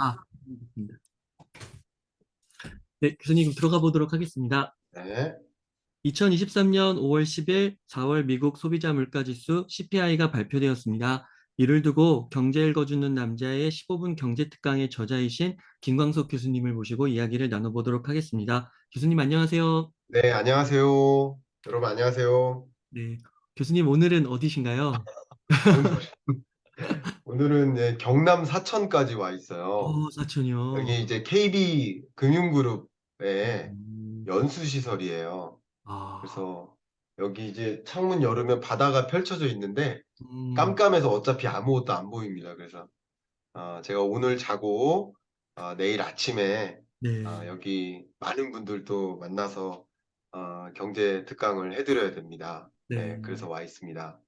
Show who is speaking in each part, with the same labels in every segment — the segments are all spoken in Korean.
Speaker 1: 알겠습니다. 네, 교수님 그럼 들어가 보도록 하겠습니다.
Speaker 2: 네.
Speaker 1: 2023년 5월 10일 4월 미국 소비자 물가지수 CPI가 발표되었습니다. 이를 두고 경제 읽어주는 남자의 15분 경제특강의 저자이신 김광석 교수님을 모시고 이야기를 나눠보도록 하겠습니다. 교수님 안녕하세요.
Speaker 2: 네, 안녕하세요. 여러분, 안녕하세요.
Speaker 1: 네, 교수님 오늘은 어디신가요?
Speaker 2: 오늘, 오늘은 네, 경남 사천까지 와 있어요.
Speaker 1: 사천이요.
Speaker 2: 여기 이제 KB 금융그룹의
Speaker 1: 음,
Speaker 2: 연수시설이에요.
Speaker 1: 아,
Speaker 2: 그래서 여기 이제 창문 열으면 바다가 펼쳐져 있는데
Speaker 1: 음,
Speaker 2: 깜깜해서 어차피 아무것도 안 보입니다. 그래서 제가 오늘 자고 내일 아침에
Speaker 1: 네.
Speaker 2: 여기 많은 분들도 만나서 경제 특강을 해드려야 됩니다. 네,
Speaker 1: 네.
Speaker 2: 그래서 와 있습니다.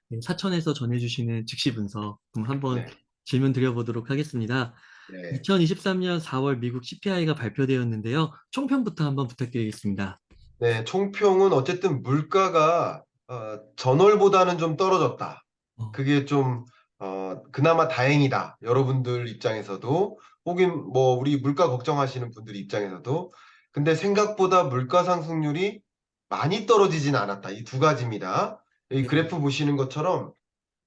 Speaker 1: 네, 사천에서 전해주시는 즉시 분석 그럼 한번
Speaker 2: 네.
Speaker 1: 질문 드려보도록 하겠습니다.
Speaker 2: 네.
Speaker 1: 2023년 4월 미국 CPI가 발표되었는데요. 총평부터 한번 부탁드리겠습니다.
Speaker 2: 네, 총평은 어쨌든 물가가 전월보다는 좀 떨어졌다.
Speaker 1: 어,
Speaker 2: 그게 좀 그나마 다행이다. 여러분들 입장에서도 혹은 뭐 우리 물가 걱정하시는 분들 입장에서도 근데 생각보다 물가 상승률이 많이 떨어지진 않았다. 이 두 가지입니다. 이
Speaker 1: 네.
Speaker 2: 그래프 보시는 것처럼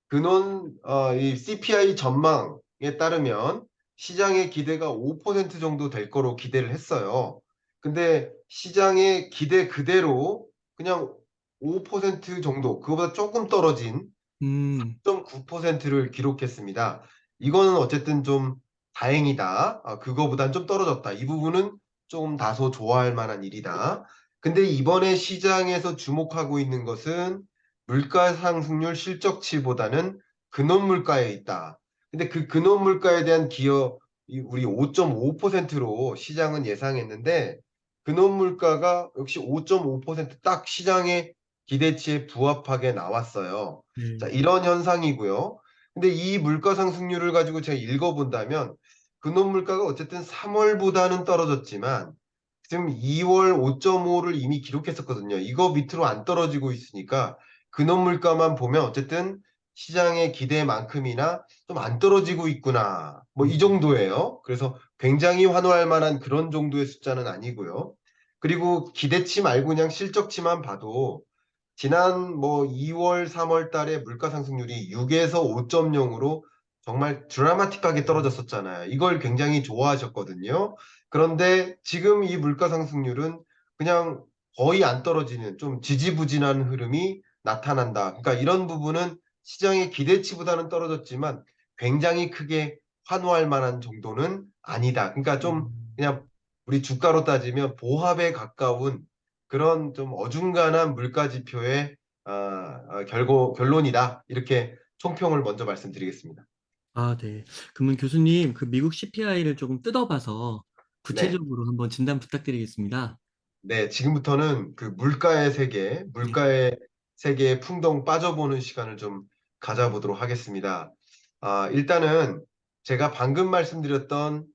Speaker 2: 근원 이 CPI 전망에 따르면 시장의 기대가 5% 정도 될 거로 기대를 했어요. 근데 시장의 기대 그대로 그냥 5% 정도, 그거보다 조금 떨어진
Speaker 1: 음,
Speaker 2: 3.9%를 기록했습니다. 이거는 어쨌든 좀 다행이다. 그거보단 좀 떨어졌다. 이 부분은 좀 다소 좋아할 만한 일이다. 근데 이번에 시장에서 주목하고 있는 것은 물가 상승률 실적치보다는 근원 물가에 있다. 근데 그 근원 물가에 대한 기여, 우리 5.5%로 시장은 예상했는데 근원 물가가 역시 5.5%딱 시장의 기대치에 부합하게 나왔어요. 자,
Speaker 1: 네.
Speaker 2: 이런 현상이고요. 근데 이 물가 상승률을 가지고 제가 읽어본다면 근원 물가가 어쨌든 3월보다는 떨어졌지만 지금 2월 5.5를 이미 기록했었거든요. 이거 밑으로 안 떨어지고 있으니까 근원 물가만 보면 어쨌든 시장의 기대만큼이나 좀 안 떨어지고 있구나. 뭐 이
Speaker 1: 음,
Speaker 2: 정도예요. 그래서 굉장히 환호할 만한 그런 정도의 숫자는 아니고요. 그리고 기대치 말고 그냥 실적치만 봐도 지난 뭐 2월, 3월 달에 물가 상승률이 6에서 5.0으로 정말 드라마틱하게 떨어졌었잖아요. 이걸 굉장히 좋아하셨거든요. 그런데 지금 이 물가 상승률은 그냥 거의 안 떨어지는 좀 지지부진한 흐름이 나타난다. 그러니까 이런 부분은 시장의 기대치보다는 떨어졌지만 굉장히 크게 환호할 만한 정도는 아니다. 그러니까 좀
Speaker 1: 음.
Speaker 2: 그냥 우리 주가로 따지면 보합에 가까운 그런 좀 어중간한 물가 지표의 결론이다. 이렇게 총평을 먼저 말씀드리겠습니다.
Speaker 1: 네. 그러면 교수님, 그 미국 CPI를 조금 뜯어봐서
Speaker 2: 네.
Speaker 1: 구체적으로 한번 진단 부탁드리겠습니다.
Speaker 2: 네, 지금부터는 그 물가의 세계,
Speaker 1: 네.
Speaker 2: 물가의 세계에 풍덩 빠져보는 시간을 좀 가져보도록 하겠습니다. 일단은 제가 방금 말씀드렸던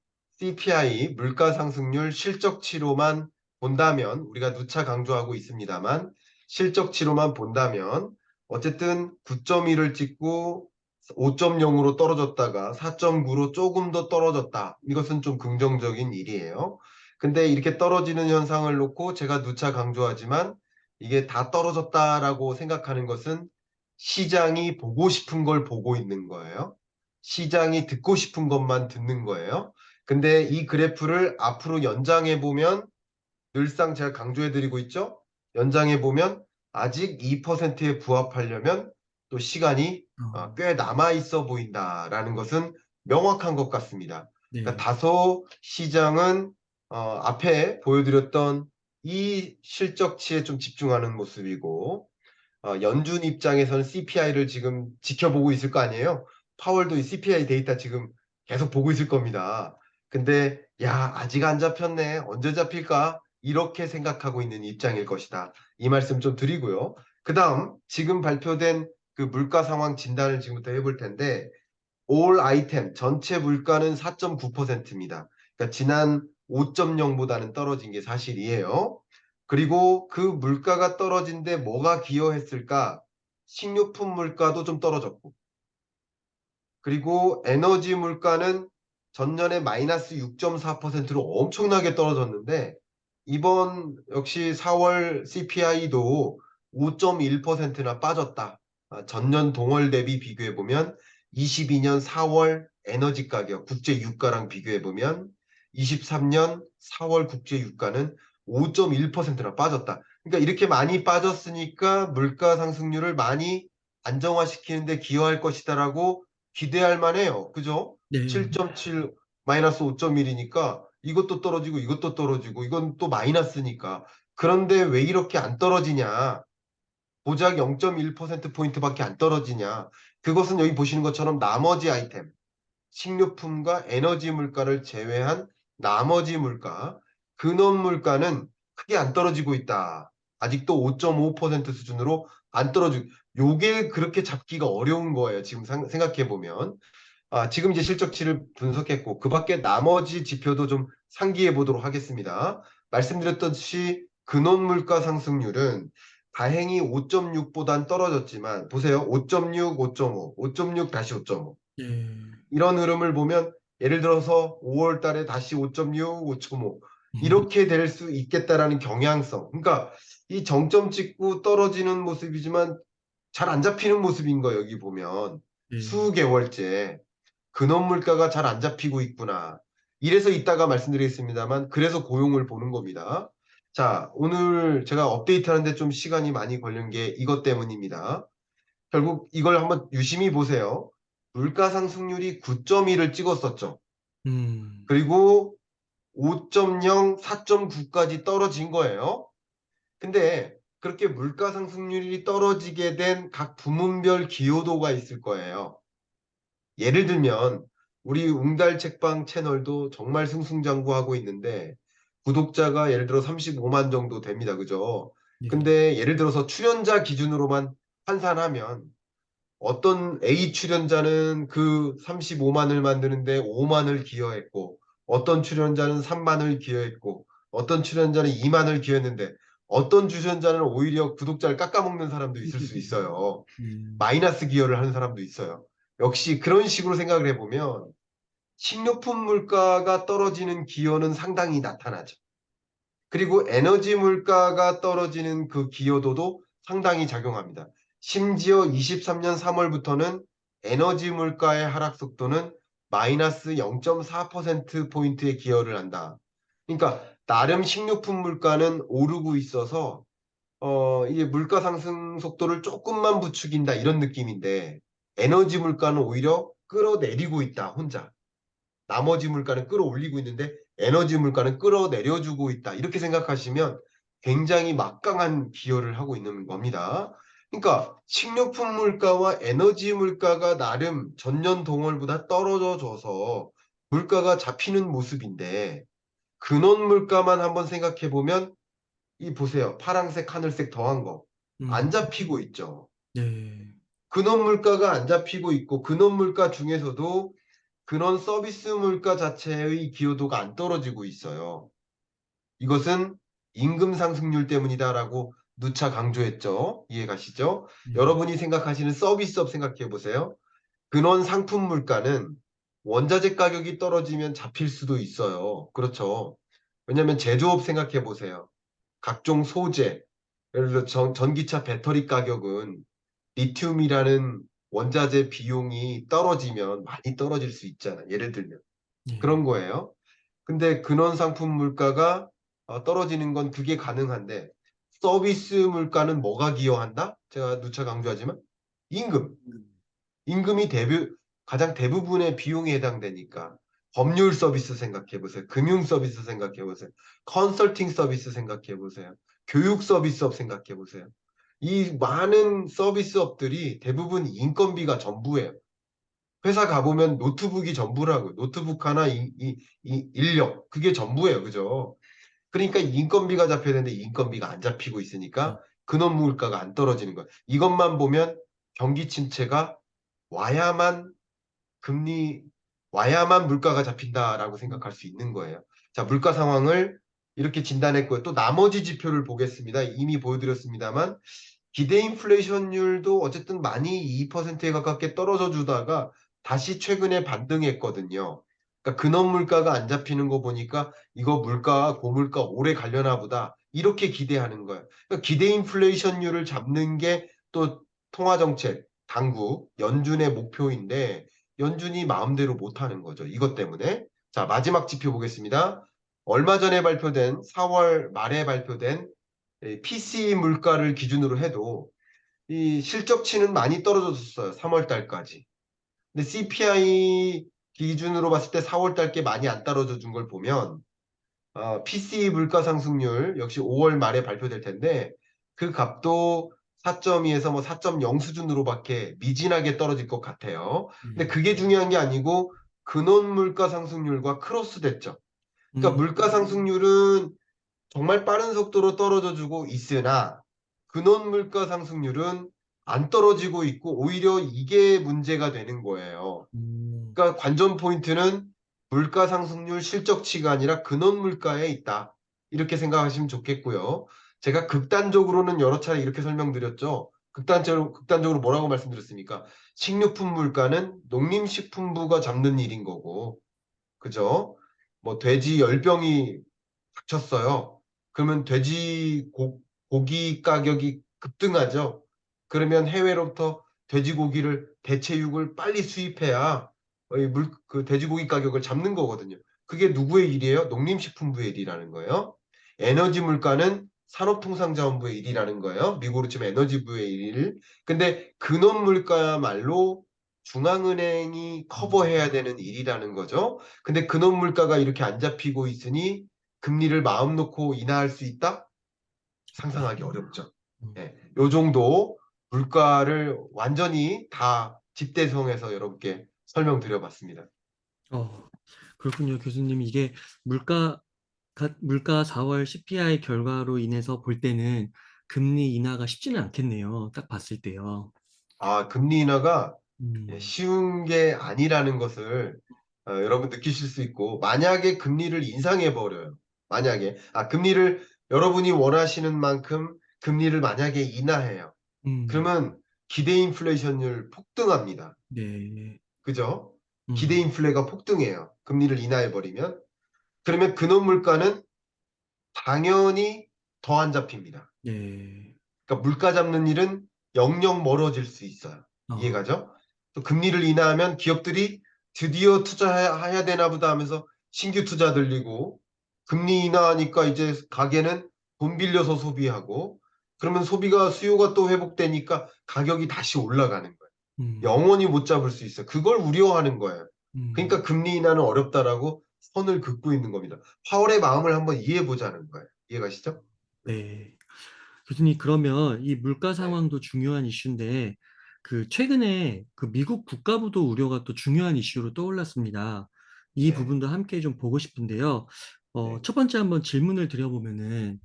Speaker 2: CPI, 물가 상승률 실적치로만 본다면, 우리가 누차 강조하고 있습니다만, 실적치로만 본다면, 어쨌든 9.1을 찍고 5.0으로 떨어졌다가 4.9로 조금 더 떨어졌다. 이것은 좀 긍정적인 일이에요. 근데 이렇게 떨어지는 현상을 놓고 제가 누차 강조하지만 이게 다 떨어졌다라고 생각하는 것은 시장이 보고 싶은 걸 보고 있는 거예요. 시장이 듣고 싶은 것만 듣는 거예요. 근데 이 그래프를 앞으로 연장해 보면 늘상 제가 강조해 드리고 있죠. 연장해 보면 아직 2%에 부합하려면 또 시간이
Speaker 1: 어,
Speaker 2: 꽤 남아 있어 보인다라는 것은 명확한 것 같습니다. 그러니까
Speaker 1: 네.
Speaker 2: 다소 시장은 앞에 보여드렸던 이 실적치에 좀 집중하는 모습이고 연준 입장에서는 CPI를 지금 지켜보고 있을 거 아니에요. 파월도 이 CPI 데이터 지금 계속 보고 있을 겁니다. 근데 야, 아직 안 잡혔네. 언제 잡힐까? 이렇게 생각하고 있는 입장일 것이다. 이 말씀 좀 드리고요. 그다음 지금 발표된 그 물가 상황 진단을 지금부터 해볼 텐데 올 아이템 전체 물가는 4.9%입니다. 그러니까 지난 5.0보다는 떨어진 게 사실이에요. 그리고 그 물가가 떨어진 데 뭐가 기여했을까? 식료품 물가도 좀 떨어졌고, 그리고 에너지 물가는 전년에 마이너스 6.4%로 엄청나게 떨어졌는데 이번 역시 4월 CPI도 5.1%나 빠졌다. 전년 동월 대비 비교해 보면 22년 4월 에너지 가격 국제 유가랑 비교해 보면 23년 4월 국제 유가는 5.1%나 빠졌다. 그러니까 이렇게 많이 빠졌으니까 물가 상승률을 많이 안정화시키는데 기여할 것이다라고 기대할 만해요. 그죠?
Speaker 1: 네.
Speaker 2: 7.7 마이너스 5.1이니까 이것도 떨어지고 이것도 떨어지고 이건 또 마이너스니까. 그런데 왜 이렇게 안 떨어지냐? 고작 0.1%포인트밖에 안 떨어지냐? 그것은 여기 보시는 것처럼 나머지 아이템, 식료품과 에너지 물가를 제외한 나머지 물가, 근원 물가는 크게 안 떨어지고 있다. 아직도 5.5% 수준으로 안 떨어지고, 요게 그렇게 잡기가 어려운 거예요. 지금 생각해 보면. 지금 이제 실적치를 분석했고, 그 밖에 나머지 지표도 좀 상기해 보도록 하겠습니다. 말씀드렸듯이 근원 물가 상승률은 다행히 5.6보단 떨어졌지만, 보세요. 5.6, 5.5, 5.6 다시 5.5.
Speaker 1: 네.
Speaker 2: 이런 흐름을 보면 예를 들어서 5월 달에 다시 5.6, 5.5 이렇게 될 수 있겠다라는 경향성. 그러니까 이 정점 찍고 떨어지는 모습이지만 잘 안 잡히는 모습인 거 여기 보면
Speaker 1: 네.
Speaker 2: 수개월째 근원 물가가 잘 안 잡히고 있구나. 이래서 이따가 말씀드리겠습니다만 그래서 고용을 보는 겁니다. 자, 오늘 제가 업데이트 하는데 좀 시간이 많이 걸린 게 이것 때문입니다. 결국 이걸 한번 유심히 보세요. 물가 상승률이 9.1을 찍었었죠.
Speaker 1: 음.
Speaker 2: 그리고 5.0, 4.9까지 떨어진 거예요. 근데 그렇게 물가 상승률이 떨어지게 된 각 부문별 기여도가 있을 거예요. 예를 들면 우리 웅달 책방 채널도 정말 승승장구하고 있는데 구독자가 예를 들어 35만 정도 됩니다. 그죠?
Speaker 1: 네.
Speaker 2: 근데 예를 들어서 출연자 기준으로만 환산하면 어떤 A 출연자는 그 35만을 만드는데 5만을 기여했고, 어떤 출연자는 3만을 기여했고, 어떤 출연자는 2만을 기여했는데, 어떤 출연자는 오히려 구독자를 깎아먹는 사람도 있을 수 있어요.
Speaker 1: 네.
Speaker 2: 마이너스 기여를 하는 사람도 있어요. 역시 그런 식으로 생각을 해보면, 식료품 물가가 떨어지는 기여는 상당히 나타나죠. 그리고 에너지 물가가 떨어지는 그 기여도도 상당히 작용합니다. 심지어 23년 3월부터는 에너지 물가의 하락 속도는 마이너스 0.4%포인트의 기여를 한다. 그러니까 나름 식료품 물가는 오르고 있어서 이게 물가 상승 속도를 조금만 부추긴다 이런 느낌인데 에너지 물가는 오히려 끌어내리고 있다 혼자. 나머지 물가는 끌어올리고 있는데 에너지 물가는 끌어내려주고 있다. 이렇게 생각하시면 굉장히 막강한 기여를 하고 있는 겁니다. 그러니까 식료품 물가와 에너지 물가가 나름 전년 동월보다 떨어져줘서 물가가 잡히는 모습인데 근원 물가만 한번 생각해 보면 이 보세요. 파란색, 하늘색 더한 거.
Speaker 1: 음.
Speaker 2: 안 잡히고 있죠.
Speaker 1: 네.
Speaker 2: 근원 물가가 안 잡히고 있고 근원 물가 중에서도 그런 서비스 물가 자체의 기여도가 안 떨어지고 있어요. 이것은 임금 상승률 때문이다라고 누차 강조했죠. 이해 가시죠?
Speaker 1: 네.
Speaker 2: 여러분이 생각하시는 서비스업 생각해 보세요. 근원 상품 물가는 원자재 가격이 떨어지면 잡힐 수도 있어요. 그렇죠. 왜냐하면 제조업 생각해 보세요. 각종 소재, 예를 들어 전기차 배터리 가격은 리튬이라는 원자재 비용이 떨어지면 많이 떨어질 수 있잖아. 예를 들면.
Speaker 1: 네.
Speaker 2: 그런 거예요. 근데 근원 상품 물가가 떨어지는 건 그게 가능한데 서비스 물가는 뭐가 기여한다? 제가 누차 강조하지만 임금. 임금이 가장 대부분의 비용에 해당되니까 법률 서비스 생각해 보세요. 금융 서비스 생각해 보세요. 컨설팅 서비스 생각해 보세요. 교육 서비스업 생각해 보세요. 이 많은 서비스업들이 대부분 인건비가 전부예요. 회사 가보면 노트북이 전부라고요. 노트북 하나, 이 인력, 그게 전부예요. 그죠? 그러니까 인건비가 잡혀야 되는데 인건비가 안 잡히고 있으니까 근원 물가가 안 떨어지는 거예요. 이것만 보면 경기 침체가 와야만 금리, 와야만 물가가 잡힌다라고 생각할 수 있는 거예요. 자, 물가 상황을 이렇게 진단했고요. 또 나머지 지표를 보겠습니다. 이미 보여드렸습니다만 기대 인플레이션율도 어쨌든 많이 2%에 가깝게 떨어져 주다가 다시 최근에 반등했거든요. 그러니까 근원 물가가 안 잡히는 거 보니까 이거 물가, 고물가 오래 가려나 보다. 이렇게 기대하는 거예요. 그러니까 기대 인플레이션율을 잡는 게 또 통화정책, 당국, 연준의 목표인데 연준이 마음대로 못하는 거죠. 이것 때문에. 자, 마지막 지표 보겠습니다. 얼마 전에 발표된 4월 말에 발표된 PCE 물가를 기준으로 해도 이 실적치는 많이 떨어졌어요. 3월 달까지. 근데 CPI 기준으로 봤을 때 4월 달께 많이 안 떨어져 준 걸 보면 PCE 물가 상승률 역시 5월 말에 발표될 텐데 그 값도 4.2에서 뭐 4.0 수준으로밖에 미진하게 떨어질 것 같아요. 근데
Speaker 1: 음,
Speaker 2: 그게 중요한 게 아니고 근원 물가 상승률과 크로스 됐죠. 그러니까
Speaker 1: 음,
Speaker 2: 물가 상승률은 정말 빠른 속도로 떨어져 주고 있으나 근원 물가 상승률은 안 떨어지고 있고 오히려 이게 문제가 되는 거예요.
Speaker 1: 음,
Speaker 2: 그러니까 관전 포인트는 물가 상승률 실적치가 아니라 근원 물가에 있다. 이렇게 생각하시면 좋겠고요. 제가 극단적으로는 여러 차례 이렇게 설명드렸죠. 극단적으로 뭐라고 말씀드렸습니까? 식료품 물가는 농림식품부가 잡는 일인 거고, 그죠? 뭐 돼지 열병이 닥쳤어요. 그러면 고기 가격이 급등하죠. 그러면 해외로부터 돼지고기를 대체육을 빨리 수입해야 그 돼지고기 가격을 잡는 거거든요. 그게 누구의 일이에요? 농림식품부의 일이라는 거예요. 에너지 물가는 산업통상자원부의 일이라는 거예요. 미국으로 치면 에너지부의 일. 근데 근원 물가야말로 중앙은행이 커버해야 되는 일이라는 거죠. 근데 근원 물가가 이렇게 안 잡히고 있으니 금리를 마음 놓고 인하할 수 있다? 상상하기 어렵죠.
Speaker 1: 음.
Speaker 2: 예, 요 정도 물가를 완전히 다 집대성해서 여러분께 설명드려봤습니다.
Speaker 1: 어, 그렇군요, 교수님. 이게 물가, 물가 4월 CPI 결과로 인해서 볼 때는 금리 인하가 쉽지는 않겠네요. 딱 봤을 때요.
Speaker 2: 아, 금리 인하가
Speaker 1: 음,
Speaker 2: 쉬운 게 아니라는 것을 여러분 느끼실 수 있고, 만약에 금리를 인상해 버려요. 만약에 금리를 여러분이 원하시는 만큼 금리를 만약에 인하해요.
Speaker 1: 음,
Speaker 2: 그러면 기대 인플레이션율 폭등합니다.
Speaker 1: 네,
Speaker 2: 그죠? 기대
Speaker 1: 음,
Speaker 2: 인플레가 폭등해요. 금리를 인하해 버리면. 그러면 근원 물가는 당연히 더 안 잡힙니다.
Speaker 1: 네,
Speaker 2: 그러니까 물가 잡는 일은 영영 멀어질 수 있어요.
Speaker 1: 어,
Speaker 2: 이해가죠? 또 금리를 인하하면 기업들이 드디어 투자해야 되나 보다 하면서 신규 투자 들리고 금리 인하하니까 이제 가게는 돈 빌려서 소비하고 그러면 소비가 수요가 또 회복되니까 가격이 다시 올라가는 거예요.
Speaker 1: 음,
Speaker 2: 영원히 못 잡을 수 있어요. 그걸 우려하는 거예요.
Speaker 1: 음,
Speaker 2: 그러니까 금리 인하는 어렵다라고 선을 긋고 있는 겁니다. 파월의 마음을 한번 이해해 보자는 거예요. 이해가시죠?
Speaker 1: 네. 교수님, 그러면 이 물가
Speaker 2: 네.
Speaker 1: 상황도 중요한 이슈인데, 그 최근에 그 미국 국가부도 우려가 또 중요한 이슈로 떠올랐습니다. 이
Speaker 2: 네.
Speaker 1: 부분도 함께 좀 보고 싶은데요.
Speaker 2: 네.
Speaker 1: 첫 번째 한번 질문을 드려보면은,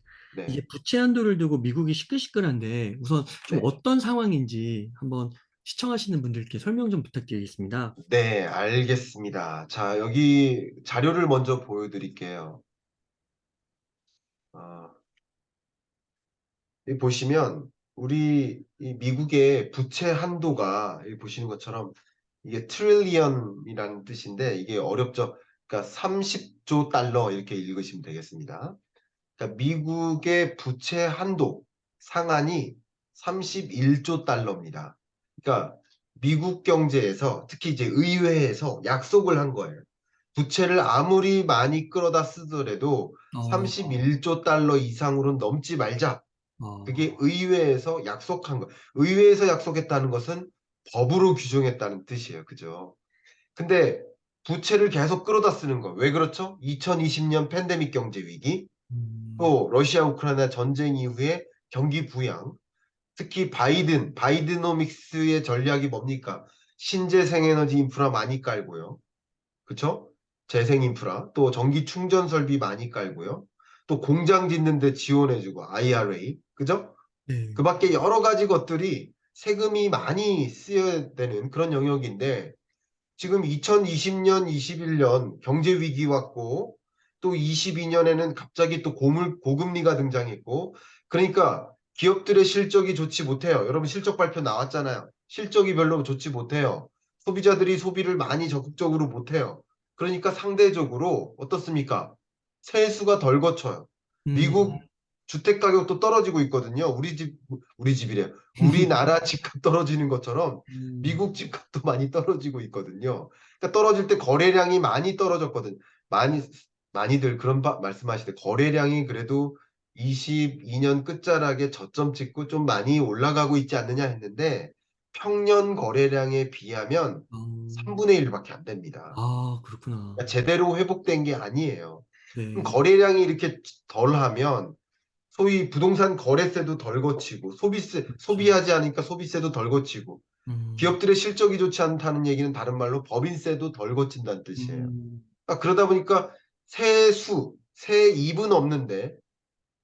Speaker 1: 이게
Speaker 2: 네.
Speaker 1: 부채 한도를 두고 미국이 시끌시끌한데, 우선 좀
Speaker 2: 네.
Speaker 1: 어떤 상황인지 한번 시청하시는 분들께 설명 좀 부탁드리겠습니다.
Speaker 2: 네, 알겠습니다. 자, 여기 자료를 먼저 보여드릴게요. 아, 여기 보시면 우리 이 미국의 부채 한도가 여기 보시는 것처럼 이게 트릴리언이라는 뜻인데 이게 어렵죠. 그러니까 30조 달러 이렇게 읽으시면 되겠습니다. 그러니까 미국의 부채 한도 상한이 31조 달러입니다. 그러니까 미국 경제에서 특히 이제 의회에서 약속을 한 거예요. 부채를 아무리 많이 끌어다 쓰더라도
Speaker 1: 어,
Speaker 2: 31조 달러 이상으로는 넘지 말자. 그게
Speaker 1: 어,
Speaker 2: 의회에서 약속한 거예요. 의회에서 약속했다는 것은 법으로 규정했다는 뜻이에요. 그죠? 근데 부채를 계속 끌어다 쓰는 거. 왜 그렇죠? 2020년 팬데믹 경제 위기,
Speaker 1: 음,
Speaker 2: 또 러시아 우크라이나 전쟁 이후에 경기 부양, 특히 바이드노믹스의 전략이 뭡니까? 신재생 에너지 인프라 많이 깔고요. 그쵸? 재생 인프라, 또 전기 충전 설비 많이 깔고요. 또 공장 짓는 데 지원해주고 IRA, 그죠?
Speaker 1: 네,
Speaker 2: 그 밖에 여러 가지 것들이 세금이 많이 쓰여야 되는 그런 영역인데 지금 2020년, 21년 경제 위기 왔고 또 22년에는 갑자기 또 고금리가 등장했고 그러니까 기업들의 실적이 좋지 못해요. 여러분 실적 발표 나왔잖아요. 실적이 별로 좋지 못해요. 소비자들이 소비를 많이 적극적으로 못해요. 그러니까 상대적으로 어떻습니까? 세수가 덜 거쳐요. 미국
Speaker 1: 음,
Speaker 2: 주택 가격도 떨어지고 있거든요. 우리 집이래요. 우리나라 집값 떨어지는 것처럼
Speaker 1: 음,
Speaker 2: 미국 집값도 많이 떨어지고 있거든요. 그러니까 떨어질 때 거래량이 많이 떨어졌거든. 많이, 많이들 그런 말씀하실 때 거래량이 그래도 22년 끝자락에 저점 찍고 좀 많이 올라가고 있지 않느냐 했는데 평년 거래량에 비하면
Speaker 1: 어,
Speaker 2: 3분의 1밖에 안 됩니다.
Speaker 1: 아, 그렇구나.
Speaker 2: 그러니까 제대로 회복된 게 아니에요. 그럼
Speaker 1: 네,
Speaker 2: 거래량이 이렇게 덜하면 소위 부동산 거래세도 덜 거치고
Speaker 1: 그렇죠.
Speaker 2: 소비하지 않으니까 소비세도 덜 거치고
Speaker 1: 음,
Speaker 2: 기업들의 실적이 좋지 않다는 얘기는 다른 말로 법인세도 덜 거친다는 뜻이에요.
Speaker 1: 음,
Speaker 2: 그러다 보니까 세입은 없는데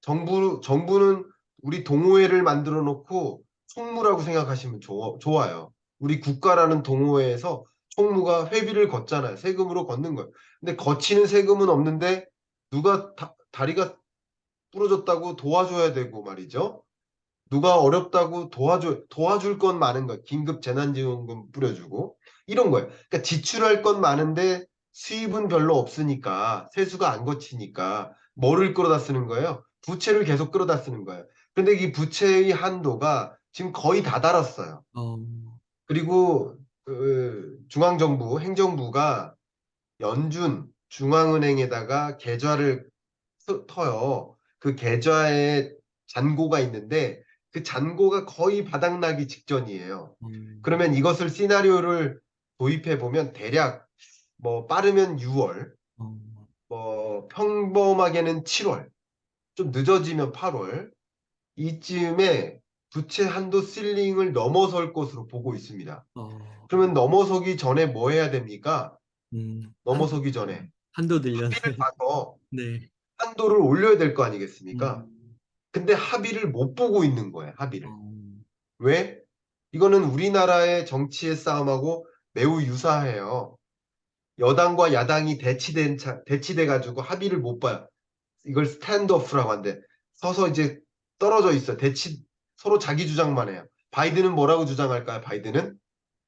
Speaker 2: 정부는 우리 동호회를 만들어 놓고 총무라고 생각하시면 좋아요. 우리 국가라는 동호회에서 총무가 회비를 걷잖아요. 세금으로 걷는 거예요. 근데 거치는 세금은 없는데 누가 다리가 부러졌다고 도와줘야 되고 말이죠. 누가 어렵다고 도와줄 건 많은 거예요. 긴급 재난지원금 뿌려주고 이런 거예요. 그러니까 지출할 건 많은데 수입은 별로 없으니까 세수가 안 거치니까 뭐를 끌어다 쓰는 거예요? 부채를 계속 끌어다 쓰는 거예요. 근데 이 부채의 한도가 지금 거의 다 달았어요.
Speaker 1: 어,
Speaker 2: 그리고 중앙정부, 행정부가 연준 중앙은행에다가 계좌를 터요. 그 계좌에 잔고가 있는데 그 잔고가 거의 바닥나기 직전이에요.
Speaker 1: 어,
Speaker 2: 그러면 이것을 시나리오를 도입해 보면 대략 뭐 빠르면 6월,
Speaker 1: 어,
Speaker 2: 뭐 평범하게는 7월, 좀 늦어지면 8월 이쯤에 부채 한도 실링을 넘어설 것으로 보고 있습니다.
Speaker 1: 어,
Speaker 2: 그러면 넘어서기 전에 뭐 해야 됩니까?
Speaker 1: 한,
Speaker 2: 넘어서기 전에
Speaker 1: 한도 늘려내.
Speaker 2: 합의를 봐서
Speaker 1: 네,
Speaker 2: 한도를 올려야 될 거 아니겠습니까?
Speaker 1: 음,
Speaker 2: 근데 합의를 못 보고 있는 거예요, 합의를.
Speaker 1: 어,
Speaker 2: 왜? 이거는 우리나라의 정치의 싸움하고 매우 유사해요. 여당과 야당이 대치돼 가지고 합의를 못 봐요. 이걸 스탠드오프라고 하는데 서서 이제 떨어져 있어. 서로 자기 주장만 해요. 바이든은 뭐라고 주장할까요? 바이든은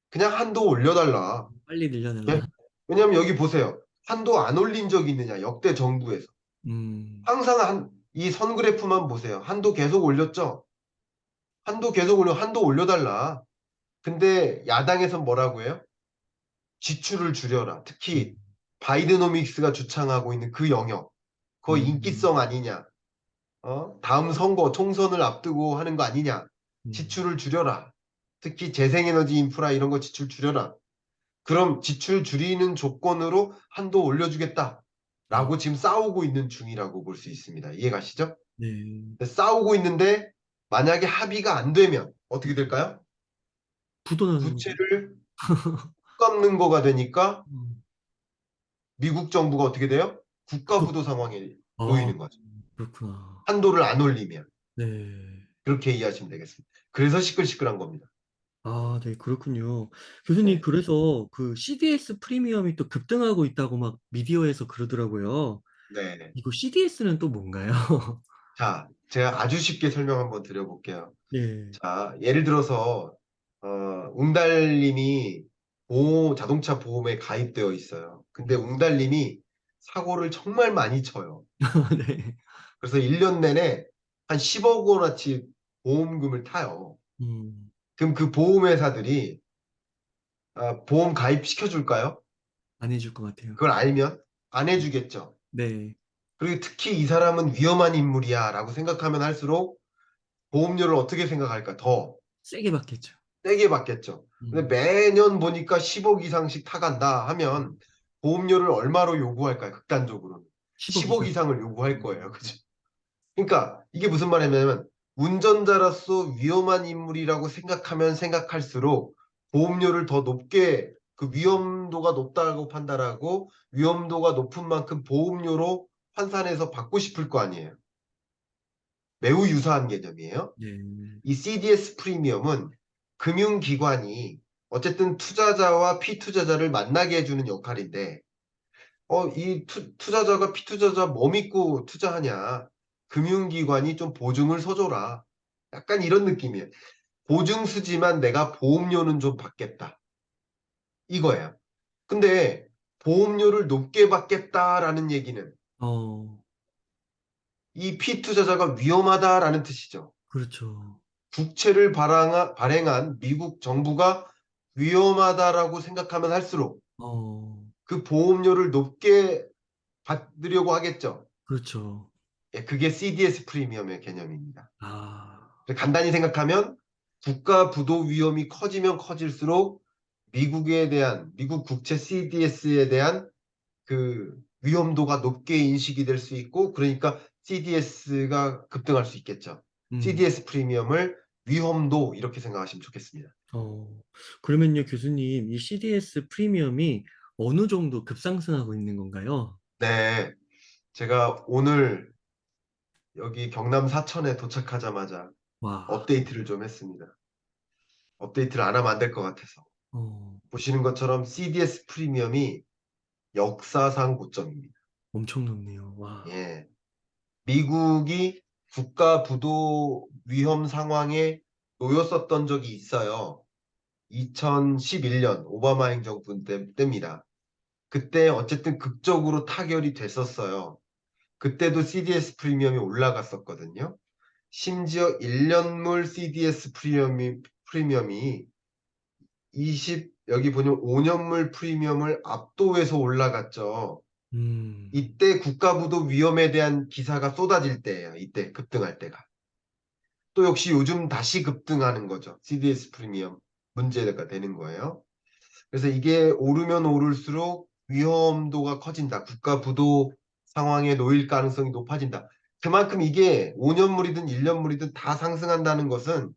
Speaker 2: 그냥 한도 올려달라.
Speaker 1: 빨리
Speaker 2: 예?
Speaker 1: 늘려내라.
Speaker 2: 왜냐하면 여기 보세요. 한도 안 올린 적이 있느냐? 역대 정부에서. 항상 이 선그래프만 보세요. 한도 계속 올렸죠? 한도 올려달라. 근데 야당에선 뭐라고 해요? 지출을 줄여라.
Speaker 1: 음,
Speaker 2: 특히 바이드노믹스가 주창하고 있는 그 영역. 그거
Speaker 1: 음,
Speaker 2: 인기성 아니냐? 다음 선거, 총선을 앞두고 하는 거 아니냐?
Speaker 1: 음,
Speaker 2: 지출을 줄여라. 특히 재생에너지 인프라 이런 거 지출 줄여라. 그럼 지출 줄이는 조건으로 한도 올려주겠다.
Speaker 1: 어,
Speaker 2: 라고 지금 싸우고 있는 중이라고 볼 수 있습니다. 이해가시죠?
Speaker 1: 네,
Speaker 2: 싸우고 있는데 만약에 합의가 안 되면 어떻게 될까요?
Speaker 1: 부도나는 거죠.
Speaker 2: 부채를 갚는 거가 되니까
Speaker 1: 음,
Speaker 2: 미국 정부가 어떻게 돼요? 국가 부도 상황에
Speaker 1: 아,
Speaker 2: 놓이는 거죠.
Speaker 1: 그렇구나.
Speaker 2: 한도를 안 올리면.
Speaker 1: 네.
Speaker 2: 그렇게 이해하시면 되겠습니다. 그래서 시끌시끌한 겁니다.
Speaker 1: 아, 네, 그렇군요. 교수님,
Speaker 2: 네.
Speaker 1: 그래서 그 CDS 프리미엄이 또 급등하고 있다고 막 미디어에서 그러더라고요.
Speaker 2: 네.
Speaker 1: 이거 CDS는 또 뭔가요?
Speaker 2: 자, 제가 아주 쉽게 설명 한번 드려볼게요.
Speaker 1: 네.
Speaker 2: 자, 예를 들어서, 웅달님이 자동차 보험에 가입되어 있어요. 근데
Speaker 1: 음,
Speaker 2: 웅달님이 사고를 정말 많이 쳐요.
Speaker 1: 네.
Speaker 2: 그래서 1년 내내 한 10억 원어치 보험금을 타요.
Speaker 1: 음,
Speaker 2: 그럼 그 보험회사들이 보험 가입시켜줄까요?
Speaker 1: 안 해줄 것 같아요.
Speaker 2: 그걸 알면 안 해주겠죠.
Speaker 1: 네.
Speaker 2: 그리고 특히 이 사람은 위험한 인물이야 라고 생각하면 할수록 보험료를 어떻게 생각할까? 더
Speaker 1: 세게 받겠죠.
Speaker 2: 세게 받겠죠. 근데
Speaker 1: 음,
Speaker 2: 매년 보니까 10억 이상씩 타간다 하면 보험료를 얼마로 요구할까요? 극단적으로는.
Speaker 1: 10억
Speaker 2: 10억
Speaker 1: 이상.
Speaker 2: 이상을 요구할
Speaker 1: 음,
Speaker 2: 거예요. 그죠? 그러니까 이게 무슨 말이냐면 운전자로서 위험한 인물이라고 생각하면 생각할수록 보험료를 더 높게 그 위험도가 높다고 판단하고 위험도가 높은 만큼 보험료로 환산해서 받고 싶을 거 아니에요. 매우 유사한 개념이에요.
Speaker 1: 네.
Speaker 2: 이 CDS 프리미엄은 금융기관이 어쨌든 투자자와 피투자자를 만나게 해주는 역할인데, 이 투자자가 피투자자 뭐 믿고 투자하냐? 금융기관이 좀 보증을 서줘라. 약간 이런 느낌이에요. 보증수지만 내가 보험료는 좀 받겠다. 이거예요. 근데 보험료를 높게 받겠다라는 얘기는
Speaker 1: 어,
Speaker 2: 이 피투자자가 위험하다라는 뜻이죠.
Speaker 1: 그렇죠.
Speaker 2: 국채를 발행한 미국 정부가 위험하다라고 생각하면 할수록
Speaker 1: 어,
Speaker 2: 그 보험료를 높게 받으려고 하겠죠.
Speaker 1: 그렇죠.
Speaker 2: 예, 그게 CDS 프리미엄의 개념입니다.
Speaker 1: 아,
Speaker 2: 간단히 생각하면 국가 부도 위험이 커지면 커질수록 미국 국채 CDS에 대한 그 위험도가 높게 인식이 될 수 있고 그러니까 CDS가 급등할 수 있겠죠.
Speaker 1: 음,
Speaker 2: CDS 프리미엄을 위험도 이렇게 생각하시면 좋겠습니다.
Speaker 1: 어, 그러면요, 교수님, 이 CDS 프리미엄이 어느 정도 급상승하고 있는 건가요?
Speaker 2: 네, 제가 오늘 여기 경남 사천에 도착하자마자
Speaker 1: 와,
Speaker 2: 업데이트를 좀 했습니다. 업데이트를 안 하면 안 될 것 같아서.
Speaker 1: 어,
Speaker 2: 보시는 것처럼 CDS 프리미엄이 역사상 고점입니다.
Speaker 1: 엄청 높네요. 와,
Speaker 2: 예. 미국이 국가 부도 위험 상황에 놓였었던 적이 있어요. 2011년 오바마 행정부 때입니다. 그때 어쨌든 극적으로 타결이 됐었어요. 그때도 CDS 프리미엄이 올라갔었거든요. 심지어 1년물 CDS 프리미엄이 여기 보면 5년물 프리미엄을 압도해서 올라갔죠.
Speaker 1: 음,
Speaker 2: 이때 국가부도 위험에 대한 기사가 쏟아질 때예요. 이때 급등할 때가. 또 역시 요즘 다시 급등하는 거죠. CDS 프리미엄 문제가 되는 거예요. 그래서 이게 오르면 오를수록 위험도가 커진다. 국가 부도 상황에 놓일 가능성이 높아진다. 그만큼 이게 5년물이든 1년물이든 다 상승한다는 것은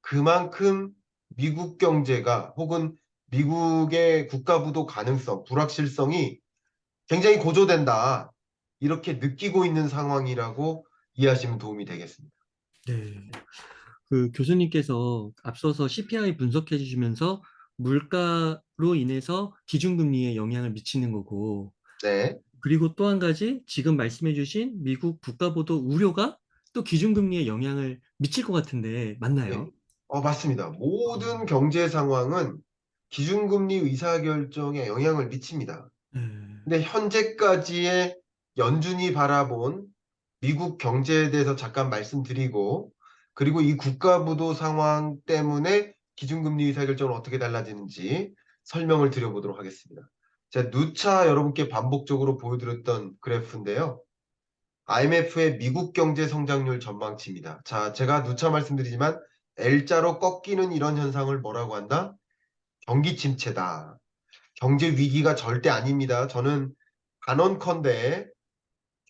Speaker 2: 그만큼 미국 경제가 혹은 미국의 국가 부도 가능성, 불확실성이 굉장히 고조된다. 이렇게 느끼고 있는 상황이라고 이해하시면 도움이 되겠습니다.
Speaker 1: 네. 그 교수님께서 앞서서 CPI 분석해 주시면서 물가로 인해서 기준금리에 영향을 미치는 거고,
Speaker 2: 네.
Speaker 1: 그리고 또 한 가지 지금 말씀해 주신 미국 국가보도 우려가 또 기준금리에 영향을 미칠 것 같은데
Speaker 2: 예.
Speaker 1: 맞나요?
Speaker 2: 맞습니다.
Speaker 1: 어,
Speaker 2: 모든 경제 상황은 기준금리 의사결정에 영향을 미칩니다.
Speaker 1: 네.
Speaker 2: 근데 현재까지의 연준이 바라본 미국 경제에 대해서 잠깐 말씀드리고, 그리고 이 국가부도 상황 때문에 기준금리 의사결정은 어떻게 달라지는지 설명을 드려보도록 하겠습니다. 제가 누차 여러분께 반복적으로 보여드렸던 그래프인데요. IMF의 미국 경제 성장률 전망치입니다. 자, 제가 누차 말씀드리지만 L자로 꺾이는 이런 현상을 뭐라고 한다? 경기 침체다. 경제 위기가 절대 아닙니다. 저는 단언컨대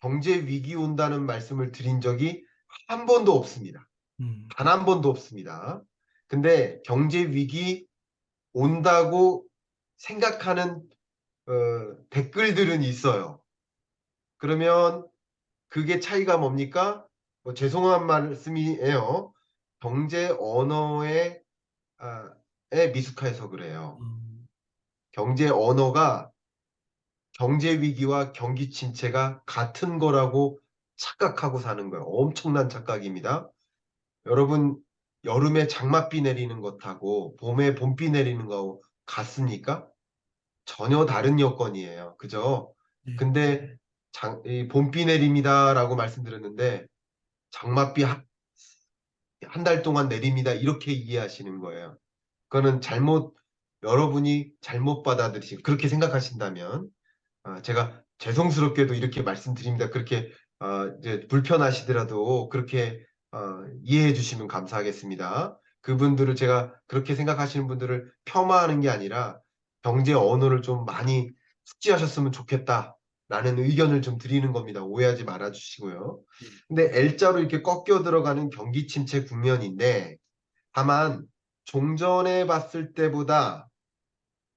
Speaker 2: 경제 위기 온다는 말씀을 드린 적이 한 번도 없습니다.
Speaker 1: 음,
Speaker 2: 단 한 번도 없습니다. 근데 경제 위기 온다고 생각하는 댓글들은 있어요. 그러면 그게 차이가 뭡니까? 죄송한 말씀이에요. 경제 언어의 미숙해서 그래요.
Speaker 1: 음,
Speaker 2: 경제 언어가 경제 위기와 경기 침체가 같은 거라고 착각하고 사는 거예요. 엄청난 착각입니다. 여러분, 여름에 장맛비 내리는 것하고 봄에 봄비 내리는 거하고 같습니까? 전혀 다른 여건이에요. 그죠?
Speaker 1: 네.
Speaker 2: 근데 이 봄비 내립니다라고 말씀드렸는데 장맛비 한 달 동안 내립니다. 이렇게 이해하시는 거예요. 그거는 여러분이 잘못 받아들이시고 그렇게 생각하신다면 제가 죄송스럽게도 이렇게 말씀드립니다. 그렇게 이제 불편하시더라도 그렇게 이해해 주시면 감사하겠습니다. 그분들을 제가 그렇게 생각하시는 분들을 폄하하는 게 아니라 경제 언어를 좀 많이 숙지하셨으면 좋겠다라는 의견을 좀 드리는 겁니다. 오해하지 말아 주시고요. 근데 L자로 이렇게 꺾여 들어가는 경기 침체 국면인데 다만 종전에 봤을 때보다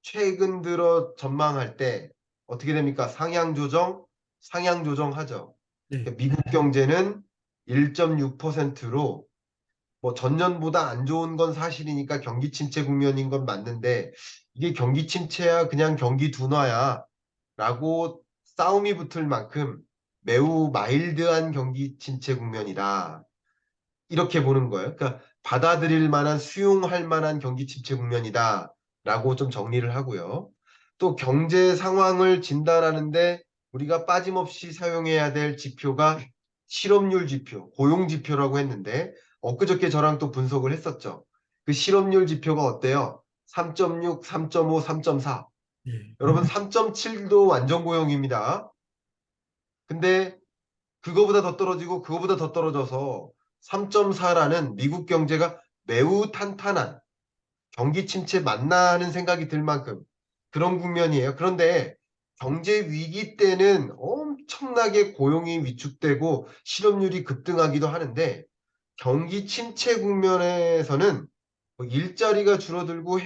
Speaker 2: 최근 들어 전망할 때 어떻게 됩니까? 상향 조정하죠.
Speaker 1: 네.
Speaker 2: 미국 경제는 1.6%로 뭐 전년보다 안 좋은 건 사실이니까 경기 침체 국면인 건 맞는데 이게 경기 침체야 그냥 경기 둔화야 라고 싸움이 붙을 만큼 매우 마일드한 경기 침체 국면이다. 이렇게 보는 거예요. 그러니까 받아들일 만한 수용할 만한 경기 침체 국면이다라고 좀 정리를 하고요. 또 경제 상황을 진단하는데 우리가 빠짐없이 사용해야 될 지표가 실업률 지표, 고용 지표라고 했는데 엊그저께 저랑 또 분석을 했었죠. 그 실업률 지표가 어때요? 3.6, 3.5, 3.4.
Speaker 1: 네.
Speaker 2: 여러분 3.7도 완전 고용입니다. 근데 그거보다 더 떨어지고 그거보다 더 떨어져서 3.4라는 미국 경제가 매우 탄탄한 경기 침체 맞나 하는 생각이 들 만큼 그런 국면이에요. 그런데 경제 위기 때는 엄청나게 고용이 위축되고 실업률이 급등하기도 하는데 경기 침체 국면에서는 뭐 일자리가 줄어들고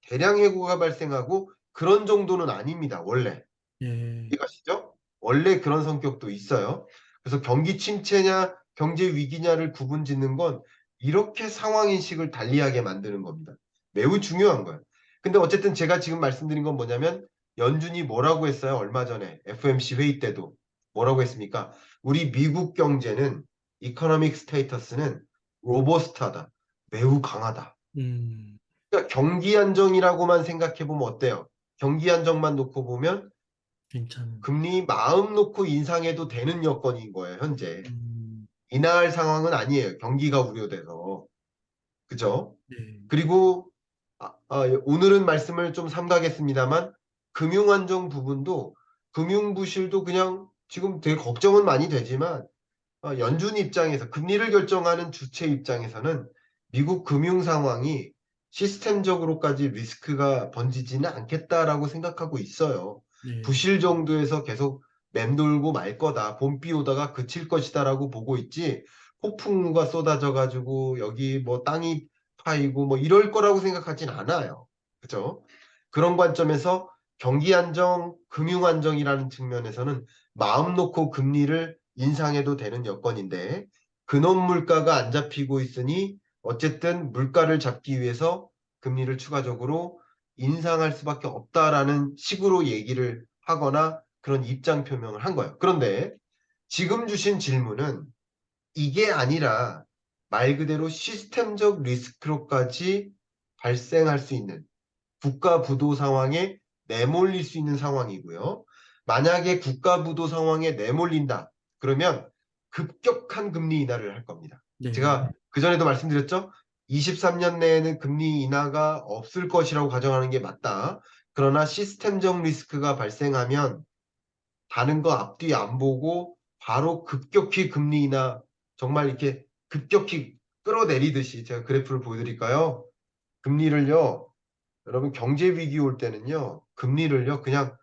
Speaker 2: 대량 해고가 발생하고 그런 정도는 아닙니다. 원래.
Speaker 1: 네.
Speaker 2: 이해가시죠? 원래 그런 성격도 있어요. 그래서 경기 침체냐 경제 위기냐를 구분 짓는 건 이렇게 상황 인식을 달리하게 만드는 겁니다. 매우 중요한 거예요. 근데 어쨌든 제가 지금 말씀드린 건 뭐냐면 연준이 뭐라고 했어요? 얼마 전에 FOMC 회의 때도 뭐라고 했습니까? 우리 미국 경제는 이코노믹 스테이터스는 로버스트하다. 매우 강하다.
Speaker 1: 음,
Speaker 2: 그러니까 경기 안정이라고만 생각해 보면 어때요? 경기 안정만 놓고 보면
Speaker 1: 괜찮은.
Speaker 2: 금리 마음 놓고 인상해도 되는 여건인 거예요, 현재.
Speaker 1: 음,
Speaker 2: 인하할 상황은 아니에요. 경기가 우려돼서. 그죠?
Speaker 1: 네.
Speaker 2: 그리고 오늘은 말씀을 좀 삼가겠습니다만 금융안정 부분도 금융부실도 그냥 지금 되게 걱정은 많이 되지만 연준 입장에서 금리를 결정하는 주체 입장에서는 미국 금융 상황이 시스템적으로까지 리스크가 번지지는 않겠다라고 생각하고 있어요.
Speaker 1: 네.
Speaker 2: 부실 정도에서 계속 맴돌고 말 거다. 봄비 오다가 그칠 것이다라고 보고 있지. 폭풍우가 쏟아져 가지고 여기 뭐 땅이 파이고 뭐 이럴 거라고 생각하진 않아요. 그죠? 그런 관점에서 경기 안정, 금융 안정이라는 측면에서는 마음 놓고 금리를 인상해도 되는 여건인데 근원 물가가 안 잡히고 있으니 어쨌든 물가를 잡기 위해서 금리를 추가적으로 인상할 수밖에 없다라는 식으로 얘기를 하거나 그런 입장 표명을 한 거예요. 그런데 지금 주신 질문은 이게 아니라 말 그대로 시스템적 리스크로까지 발생할 수 있는 국가 부도 상황에 내몰릴 수 있는 상황이고요. 만약에 국가 부도 상황에 내몰린다. 그러면 급격한 금리 인하를 할 겁니다.
Speaker 1: 네.
Speaker 2: 제가 그전에도 말씀드렸죠. 23년 내에는 금리 인하가 없을 것이라고 가정하는 게 맞다. 그러나 시스템적 리스크가 발생하면 다른 거 앞뒤 안 보고 바로 급격히 금리 인하 정말 이렇게 급격히 끌어내리듯이 제가 그래프를 보여드릴까요? 금리를요. 여러분 경제 위기 올 때는요. 금리를요. 그냥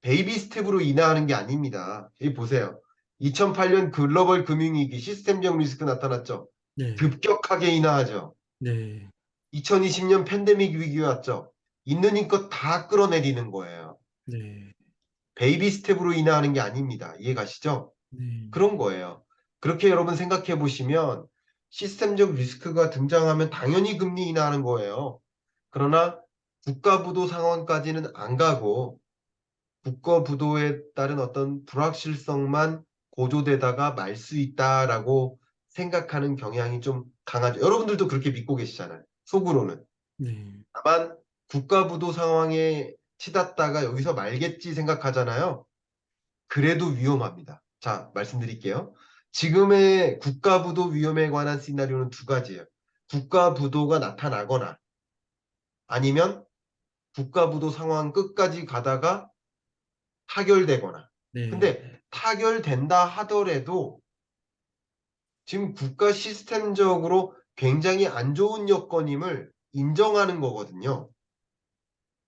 Speaker 2: 베이비 스텝으로 인하하는 게 아닙니다. 여기 보세요. 2008년 글로벌 금융위기 시스템적 리스크 나타났죠.
Speaker 1: 네.
Speaker 2: 급격하게 인하하죠.
Speaker 1: 네.
Speaker 2: 2020년 팬데믹 위기 왔죠. 있는 힘껏 다 끌어내리는 거예요.
Speaker 1: 네.
Speaker 2: 베이비 스텝으로 인하하는 게 아닙니다. 이해가시죠?
Speaker 1: 네.
Speaker 2: 그런 거예요. 그렇게 여러분 생각해 보시면 시스템적 리스크가 등장하면 당연히 금리 인하하는 거예요. 그러나 국가부도 상황까지는 안 가고 국가부도에 따른 어떤 불확실성만 고조되다가 말 수 있다라고 생각하는 경향이 좀 강하죠. 여러분들도 그렇게 믿고 계시잖아요. 속으로는.
Speaker 1: 네.
Speaker 2: 다만 국가부도 상황에 치닫다가 여기서 말겠지 생각하잖아요. 그래도 위험합니다. 자, 말씀드릴게요. 지금의 국가부도 위험에 관한 시나리오는 두 가지예요. 국가부도가 나타나거나 아니면 국가부도 상황 끝까지 가다가 타결되거나.
Speaker 1: 네.
Speaker 2: 근데 타결된다 하더라도 지금 국가 시스템적으로 굉장히 안 좋은 여건임을 인정하는 거거든요.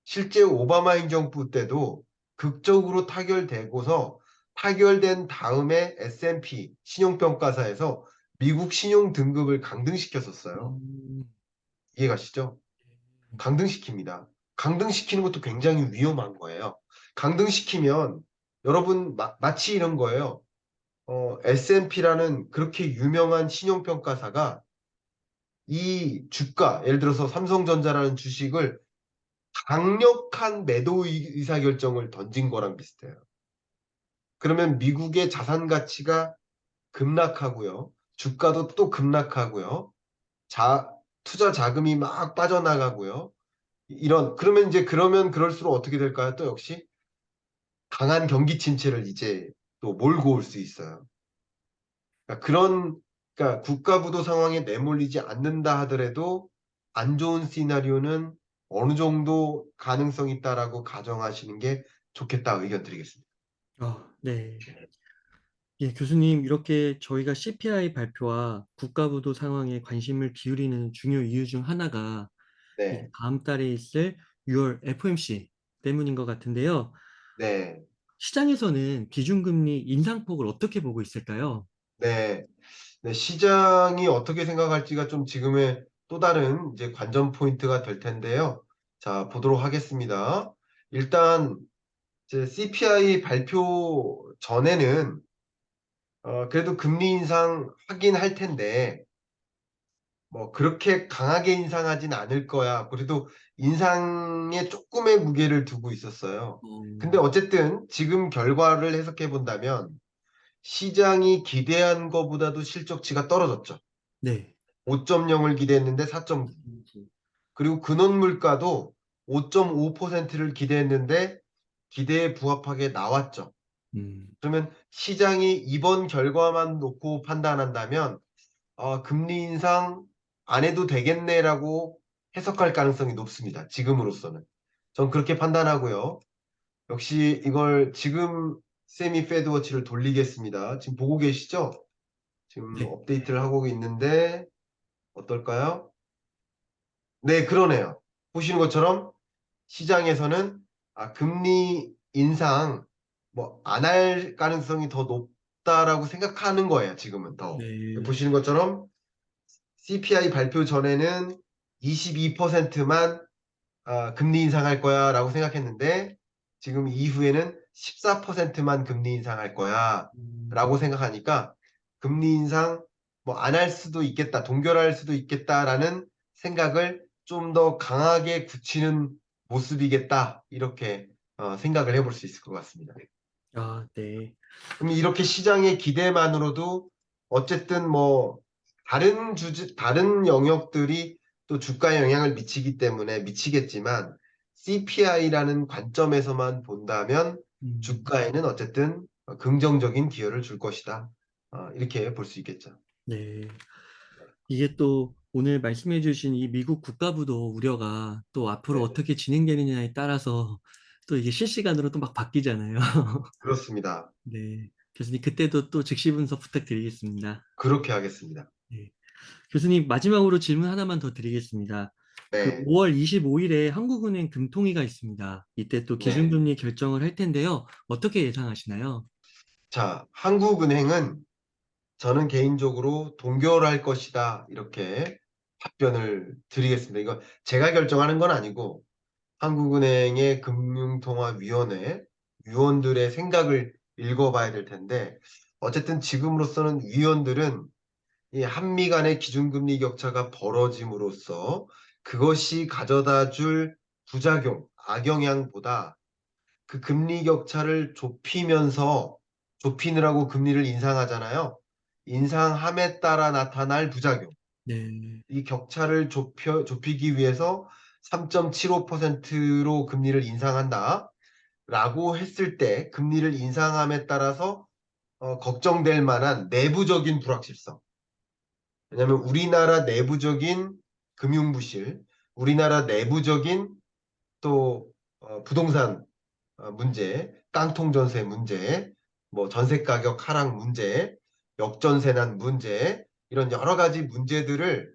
Speaker 2: 실제 오바마 행정부 때도 극적으로 타결되고서 타결된 다음에 S&P 신용평가사에서 미국 신용 등급을 강등시켰었어요.
Speaker 1: 음,
Speaker 2: 이해가시죠? 강등시킵니다. 강등시키는 것도 굉장히 위험한 거예요. 강등시키면 여러분 마치 이런 거예요. S&P라는 그렇게 유명한 신용평가사가 이 주가, 예를 들어서 삼성전자라는 주식을 강력한 매도 의사결정을 던진 거랑 비슷해요. 그러면 미국의 자산 가치가 급락하고요. 주가도 또 급락하고요. 자, 투자 자금이 막 빠져나가고요. 그러면 이제 그러면 그럴수록 어떻게 될까요? 또 역시 강한 경기 침체를 이제 또 몰고 올 수 있어요. 그러니까 국가부도 상황에 내몰리지 않는다 하더라도 안 좋은 시나리오는 어느 정도 가능성이 있다라고 가정하시는 게 좋겠다 의견 드리겠습니다.
Speaker 1: 네. 예, 교수님, 이렇게 저희가 CPI 발표와 국가부도 상황에 관심을 기울이는 중요 이유 중 하나가 이제
Speaker 2: 네,
Speaker 1: 다음 달에 있을 6월 FOMC 때문인 것 같은데요.
Speaker 2: 네,
Speaker 1: 시장에서는 기준금리 인상폭을 어떻게 보고 있을까요?
Speaker 2: 네, 네. 시장이 어떻게 생각할지가 좀 지금의 또 다른 이제 관전 포인트가 될 텐데요. 자, 보도록 하겠습니다. 일단 이제 CPI 발표 전에는 그래도 금리 인상 하긴 할 텐데 뭐 그렇게 강하게 인상하진 않을 거야. 그래도 인상에 조금의 무게를 두고 있었어요. 근데
Speaker 1: 어,
Speaker 2: 어쨌든 지금 결과를 해석해 본다면 시장이 기대한 것보다도 실적치가 떨어졌죠.
Speaker 1: 네.
Speaker 2: 5.0을 기대했는데 4.9. 그리고 근원 물가도 5.5%를 기대했는데 기대에 부합하게 나왔죠.
Speaker 1: 음,
Speaker 2: 그러면 시장이 이번 결과만 놓고 판단한다면 금리 인상 안 해도 되겠네라고 해석할 가능성이 높습니다. 지금으로서는. 전 그렇게 판단하고요. 역시 이걸 지금 세미 패드워치를 돌리겠습니다. 지금 보고 계시죠? 지금
Speaker 1: 네.
Speaker 2: 업데이트를 하고 있는데 어떨까요? 네, 그러네요. 보시는 것처럼 시장에서는 금리 인상 뭐 안 할 가능성이 더 높다라고 생각하는 거예요. 지금은 더.
Speaker 1: 네.
Speaker 2: 보시는 것처럼 CPI 발표 전에는 22%만 금리 인상할 거야라고 생각했는데 지금 이후에는 14%만 금리 인상할
Speaker 1: 음,
Speaker 2: 거야라고 생각하니까 금리 인상 뭐 안 할 수도 있겠다, 동결할 수도 있겠다라는 생각을 좀 더 강하게 굳히는 모습이겠다 이렇게 생각을 해볼 수 있을 것 같습니다.
Speaker 1: 네.
Speaker 2: 그럼 이렇게 시장의 기대만으로도 어쨌든 뭐 다른 영역들이 또 주가에 영향을 미치기 때문에 미치겠지만 CPI라는 관점에서만 본다면
Speaker 1: 음,
Speaker 2: 주가에는 어쨌든 긍정적인 기여를 줄 것이다. 이렇게 볼 수 있겠죠.
Speaker 1: 네. 이게 또 오늘 말씀해 주신 이 미국 국가부도 우려가 또 앞으로
Speaker 2: 네,
Speaker 1: 어떻게 진행되느냐에 따라서 또 이게 실시간으로 또 막 바뀌잖아요.
Speaker 2: 그렇습니다.
Speaker 1: 네. 교수님, 그때도 또 즉시 분석 부탁드리겠습니다.
Speaker 2: 그렇게 하겠습니다.
Speaker 1: 네. 교수님, 마지막으로 질문 하나만 더 드리겠습니다. 그
Speaker 2: 네,
Speaker 1: 5월 25일에 한국은행 금통위가 있습니다. 이때 또
Speaker 2: 네.
Speaker 1: 기준금리 결정을 할 텐데요. 어떻게 예상하시나요?
Speaker 2: 자, 한국은행은 저는 개인적으로 동결할 것이다. 이렇게 답변을 드리겠습니다. 이거 제가 결정하는 건 아니고 한국은행의 금융통화위원회 위원들의 생각을 읽어봐야 될 텐데 어쨌든 지금으로서는 위원들은 이 한미 간의 기준금리 격차가 벌어짐으로써 그것이 가져다 줄 부작용, 악영향보다 그 금리 격차를 좁히느라고 금리를 인상하잖아요. 인상함에 따라 나타날 부작용.
Speaker 1: 네.
Speaker 2: 이 격차를 좁히기 위해서 3.75%로 금리를 인상한다. 라고 했을 때 금리를 인상함에 따라서 걱정될 만한 내부적인 불확실성. 왜냐하면 우리나라 내부적인 금융부실, 우리나라 내부적인 또 부동산 문제, 깡통 전세 문제, 뭐 전세 가격 하락 문제, 역전세 난 문제, 이런 여러 가지 문제들을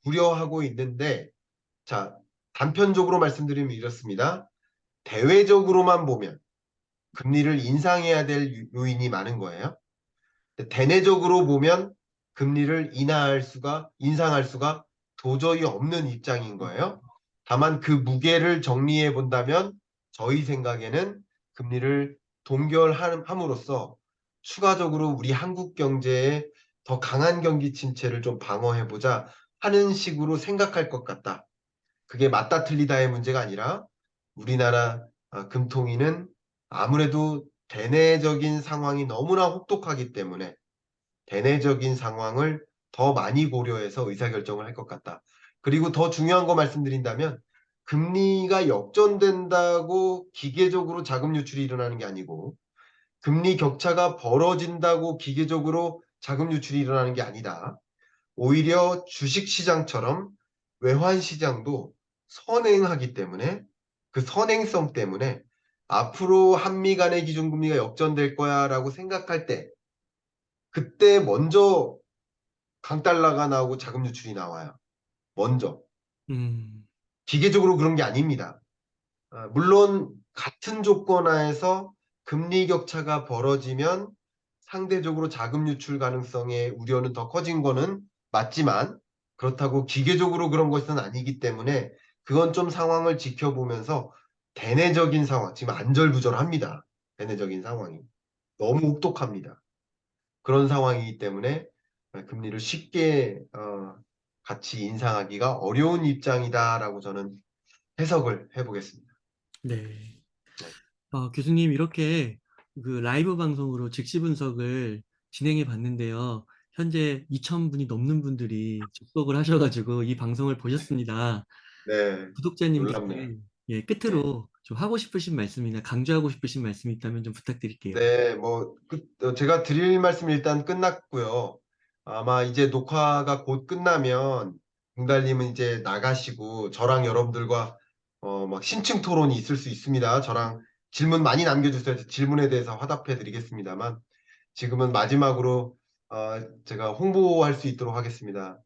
Speaker 2: 우려하고 있는데, 자, 단편적으로 말씀드리면 이렇습니다. 대외적으로만 보면 금리를 인상해야 될 요인이 많은 거예요. 대내적으로 보면 금리를 인상할 수가 도저히 없는 입장인 거예요. 다만 그 무게를 정리해 본다면 저희 생각에는 금리를 동결함으로써 추가적으로 우리 한국 경제에 더 강한 경기 침체를 좀 방어해 보자 하는 식으로 생각할 것 같다. 그게 맞다 틀리다의 문제가 아니라 우리나라 금통위는 아무래도 대내적인 상황이 너무나 혹독하기 때문에 대내적인 상황을 더 많이 고려해서 의사결정을 할 것 같다. 그리고 더 중요한 거 말씀드린다면 금리가 역전된다고 기계적으로 자금 유출이 일어나는 게 아니고 금리 격차가 벌어진다고 기계적으로 자금 유출이 일어나는 게 아니다. 오히려 주식시장처럼 외환시장도 선행하기 때문에 그 선행성 때문에 앞으로 한미 간의 기준금리가 역전될 거야라고 생각할 때 그때 먼저 강달러가 나오고 자금 유출이 나와요. 먼저.
Speaker 1: 음,
Speaker 2: 기계적으로 그런 게 아닙니다. 물론 같은 조건 하에서 금리 격차가 벌어지면 상대적으로 자금 유출 가능성의 우려는 더 커진 거는 맞지만 그렇다고 기계적으로 그런 것은 아니기 때문에 그건 좀 상황을 지켜보면서 대내적인 상황, 지금 안절부절합니다. 대내적인 상황이. 너무 혹독합니다. 그런 상황이기 때문에 금리를 쉽게 같이 인상하기가 어려운 입장이다라고 저는 해석을 해보겠습니다.
Speaker 1: 네.
Speaker 2: 네.
Speaker 1: 교수님, 이렇게 그 라이브 방송으로 즉시 분석을 진행해 봤는데요. 현재 2,000분이 넘는 분들이 접속을 하셔가지고 이 방송을 보셨습니다.
Speaker 2: 네, 놀랍네요.
Speaker 1: 구독자님들께 예,
Speaker 2: 네.
Speaker 1: 끝으로 좀 하고 싶으신 말씀이나 강조하고 싶으신 말씀이 있다면 좀 부탁드릴게요.
Speaker 2: 네, 제가 드릴 말씀이 일단 끝났고요. 아마 이제 녹화가 곧 끝나면 공달님은 이제 나가시고 저랑 여러분들과 막 심층 토론이 있을 수 있습니다. 저랑 질문 많이 남겨주세요. 질문에 대해서 화답해 드리겠습니다만 지금은 마지막으로 제가 홍보할 수 있도록 하겠습니다.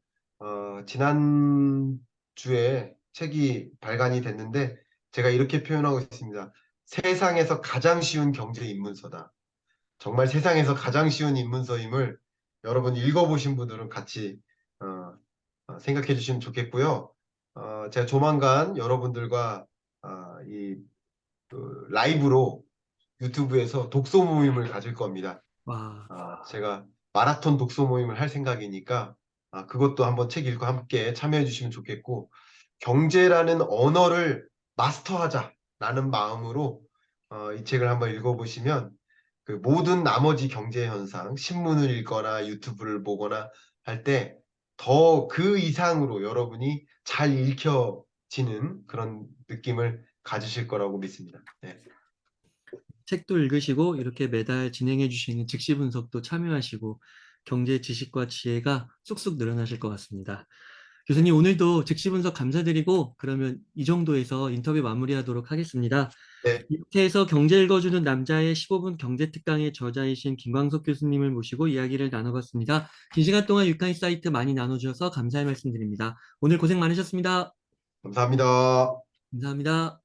Speaker 2: 지난 주에 책이 발간이 됐는데 제가 이렇게 표현하고 있습니다. 세상에서 가장 쉬운 경제 입문서다. 정말 세상에서 가장 쉬운 입문서임을 여러분 읽어보신 분들은 같이 어, 생각해 주시면 좋겠고요. 제가 조만간 여러분들과 이 라이브로 유튜브에서 독서 모임을 가질 겁니다.
Speaker 1: 와,
Speaker 2: 제가 마라톤 독서 모임을 할 생각이니까 그것도 한번 책 읽고 함께 참여해 주시면 좋겠고 경제라는 언어를 마스터하자라는 마음으로 이 책을 한번 읽어보시면 그 모든 나머지 경제 현상, 신문을 읽거나 유튜브를 보거나 할 때 더 그 이상으로 여러분이 잘 읽혀지는 그런 느낌을 가지실 거라고 믿습니다. 네.
Speaker 1: 책도 읽으시고 이렇게 매달 진행해 주시는 즉시 분석도 참여하시고 경제 지식과 지혜가 쑥쑥 늘어나실 것 같습니다. 교수님,
Speaker 2: 네.
Speaker 1: 오늘도 즉시 분석 감사드리고 그러면 이 정도에서 인터뷰 마무리하도록 하겠습니다.
Speaker 2: 네.
Speaker 1: 이렇게 해서 경제 읽어주는 남자의 15분 경제 특강의 저자이신 김광석 교수님을 모시고 이야기를 나눠봤습니다. 긴 시간 동안 유카인 사이트 많이 나눠주셔서 감사의 말씀드립니다. 오늘 고생 많으셨습니다.
Speaker 2: 감사합니다.
Speaker 1: 감사합니다.